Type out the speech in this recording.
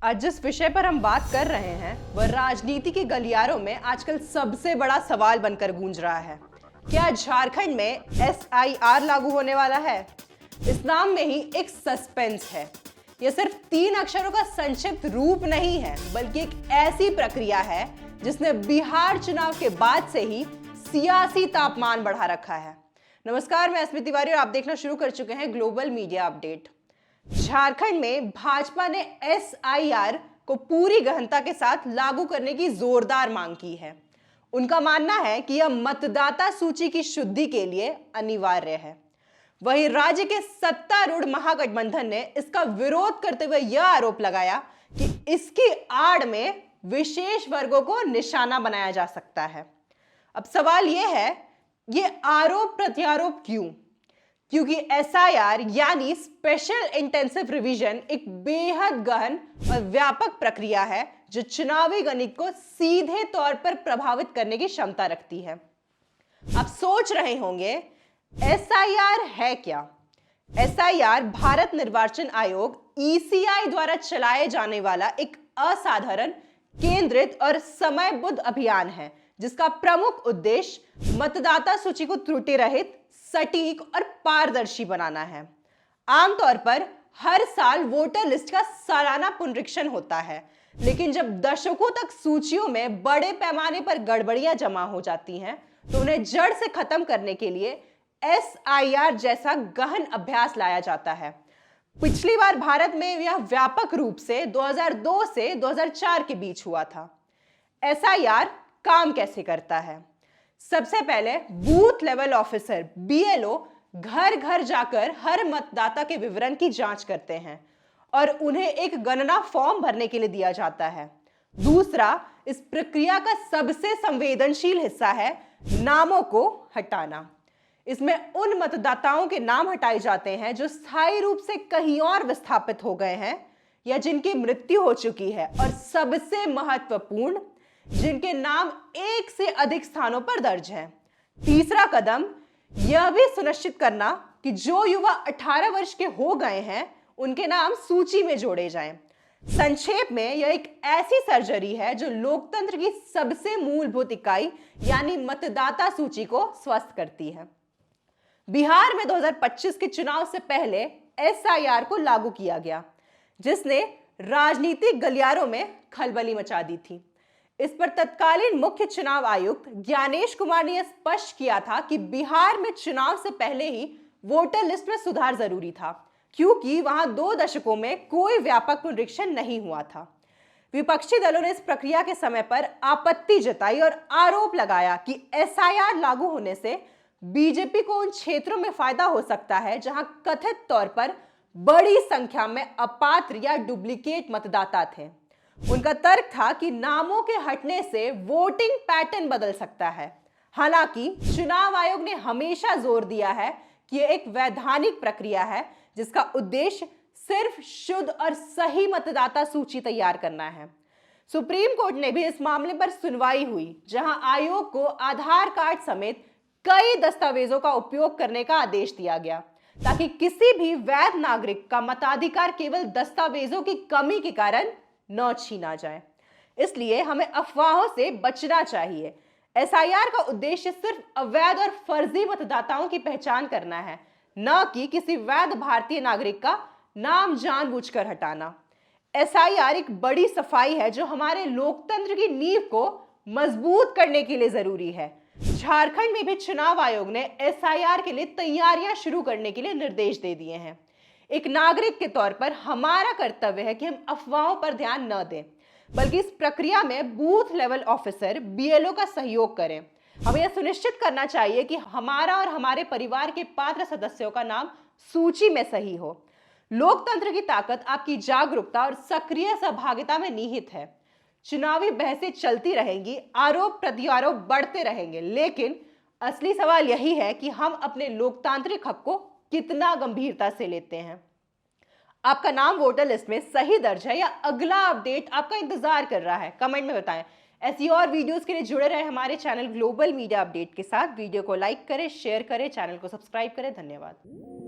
आज जिस विषय पर हम बात कर रहे हैं वह राजनीति के गलियारों में आजकल सबसे बड़ा सवाल बनकर गूंज रहा है। क्या झारखंड में SIR लागू होने वाला है? इस नाम में ही एक सस्पेंस है। यह सिर्फ 3 अक्षरों का संक्षिप्त रूप नहीं है, बल्कि एक ऐसी प्रक्रिया है जिसने बिहार चुनाव के बाद से ही सियासी तापमान बढ़ा रखा है। नमस्कार, मैं अस्मिता तिवारी और आप देखना शुरू कर चुके हैं ग्लोबल मीडिया अपडेट। झारखंड में भाजपा ने SIR को पूरी गहनता के साथ लागू करने की जोरदार मांग की है। उनका मानना है कि यह मतदाता सूची की शुद्धि के लिए अनिवार्य है। वहीं राज्य के सत्तारूढ़ महागठबंधन ने इसका विरोध करते हुए यह आरोप लगाया कि इसकी आड़ में विशेष वर्गों को निशाना बनाया जा सकता है। अब सवाल यह है, यह आरोप प्रत्यारोप क्यों? क्योंकि SIR यानी स्पेशल इंटेंसिव रिवीजन एक बेहद गहन और व्यापक प्रक्रिया है जो चुनावी गणित को सीधे तौर पर प्रभावित करने की क्षमता रखती है। आप सोच रहे होंगे SIR है क्या? SIR भारत निर्वाचन आयोग ECI द्वारा चलाए जाने वाला एक असाधारण, केंद्रित और समयबद्ध अभियान है जिसका प्रमुख उद्देश्य मतदाता सूची को त्रुटि रहित, सटीक और पारदर्शी बनाना है। आमतौर पर हर साल वोटर लिस्ट का सालाना पुनरीक्षण होता है, लेकिन जब दशकों तक सूचियों में बड़े पैमाने पर गड़बड़ियां जमा हो जाती हैं, तो उन्हें जड़ से खत्म करने के लिए SIR जैसा गहन अभ्यास लाया जाता है। पिछली बार भारत में यह व्यापक रूप से 2002 से 2004 के बीच हुआ था। SIR काम कैसे करता है? सबसे पहले बूथ लेवल ऑफिसर BLO घर घर जाकर हर मतदाता के विवरण की जांच करते हैं और उन्हें एक गणना फॉर्म भरने के लिए दिया जाता है। दूसरा, इस प्रक्रिया का सबसे संवेदनशील हिस्सा है नामों को हटाना। इसमें उन मतदाताओं के नाम हटाए जाते हैं जो स्थायी रूप से कहीं और विस्थापित हो गए हैं या जिनकी मृत्यु हो चुकी है, और सबसे महत्वपूर्ण, जिनके नाम एक से अधिक स्थानों पर दर्ज हैं। तीसरा कदम यह भी सुनिश्चित करना कि जो युवा 18 वर्ष के हो गए हैं उनके नाम सूची में जोड़े जाएं। संक्षेप में, यह एक ऐसी सर्जरी है जो लोकतंत्र की सबसे मूलभूत इकाई यानी मतदाता सूची को स्वस्थ करती है। बिहार में 2025 के चुनाव से पहले SIR को लागू किया गया, जिसने राजनीतिक गलियारों में खलबली मचा दी थी। इस पर तत्कालीन मुख्य चुनाव आयुक्त ज्ञानेश कुमार ने स्पष्ट किया था कि बिहार में चुनाव से पहले ही वोटर लिस्ट में सुधार जरूरी था, क्योंकि वहां 2 दशकों में कोई व्यापक पुनरीक्षण नहीं हुआ था। विपक्षी दलों ने इस प्रक्रिया के समय पर आपत्ति जताई और आरोप लगाया कि SIR लागू होने से बीजेपी को उन क्षेत्रों में फायदा हो सकता है जहां कथित तौर पर बड़ी संख्या में अपात्र या डुप्लीकेट मतदाता थे। उनका तर्क था कि नामों के हटने से वोटिंग पैटर्न बदल सकता है। हालांकि चुनाव आयोग ने हमेशा जोर दिया है कि यह एक वैधानिक प्रक्रिया है जिसका उद्देश्य सिर्फ शुद्ध और सही मतदाता सूची तैयार करना है। सुप्रीम कोर्ट ने भी इस मामले पर सुनवाई हुई, जहां आयोग को आधार कार्ड समेत कई दस्तावेजों का उपयोग करने का आदेश दिया गया, ताकि किसी भी वैध नागरिक का मताधिकार केवल दस्तावेजों की कमी के कारण न छीना जाए। इसलिए हमें अफवाहों से बचना चाहिए। SIR का उद्देश्य सिर्फ अवैध और फर्जी मतदाताओं की पहचान करना है, न कि किसी वैध भारतीय नागरिक का नाम जानबूझकर हटाना। SIR एक बड़ी सफाई है जो हमारे लोकतंत्र की नींव को मजबूत करने के लिए जरूरी है। झारखंड में भी चुनाव आयोग ने SIR के लिए तैयारियां शुरू करने के लिए निर्देश दे दिए हैं। एक नागरिक के तौर पर हमारा कर्तव्य है कि हम अफवाहों पर ध्यान न दें, बल्कि इस प्रक्रिया में बूथ लेवल ऑफिसर BLO का सहयोग करें। हमें यह सुनिश्चित करना चाहिए कि हमारा और हमारे परिवार के पात्र सदस्यों का नाम सूची में सही हो। लोकतंत्र की ताकत आपकी जागरूकता और सक्रिय सहभागिता में निहित है। चुनावी बहसें चलती रहेंगी, आरोप प्रत्यारोप बढ़ते रहेंगे, लेकिन असली सवाल यही है कि हम अपने लोकतांत्रिक हक को कितना गंभीरता से लेते हैं। आपका नाम वोटर लिस्ट में सही दर्ज है या अगला अपडेट आपका इंतजार कर रहा है? कमेंट में बताएं। ऐसी और वीडियोस के लिए जुड़े रहे हमारे चैनल ग्लोबल मीडिया अपडेट के साथ। वीडियो को लाइक करें, शेयर करें, चैनल को सब्सक्राइब करें। धन्यवाद।